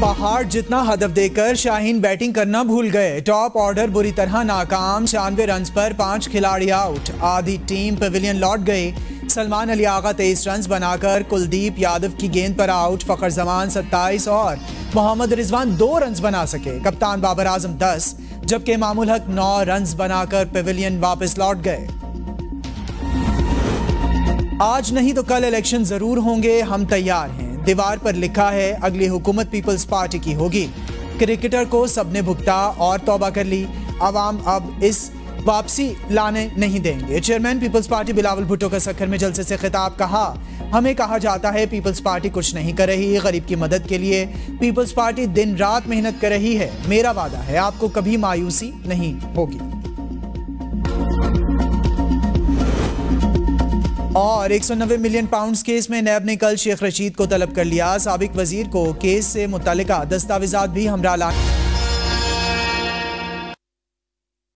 पहाड़ जितना हदफ देकर शाहीन बैटिंग करना भूल गए। टॉप ऑर्डर बुरी तरह नाकाम। 96 रन पर 5 खिलाड़ी आउट। आधी टीम पवेलियन लौट गई। सलमान अली आगा 23 रन बनाकर कुलदीप यादव की गेंद पर आउट। फखर जमान 27 और मोहम्मद रिजवान 2 रन बना सके। कप्तान बाबर आजम 10 जबकि मामूल हक 9 रन बनाकर पवेलियन वापस लौट गए। आज नहीं तो कल इलेक्शन जरूर होंगे, हम तैयार हैं। दीवार पर लिखा है अगली हुकूमत पीपल्स पार्टी की होगी। क्रिकेटर को सबने भुगता और तौबा कर ली। अवाम अब इस वापसी लाने नहीं देंगे। Chairman people's party Bilawal Bhutto का सखर में जलसे से खिताब। कहा, हमें कहा जाता है पीपल्स पार्टी कुछ नहीं कर रही। गरीब की मदद के लिए पीपल्स पार्टी दिन रात मेहनत कर रही है। मेरा वादा है आपको कभी मायूसी नहीं होगी। और 190 मिलियन पाउंड्स केस में नैब ने कल शेख रशीद को तलब कर लिया। साबिक वजीर को केस से मुतल्लिका दस्तावेजात भी हमरा लाने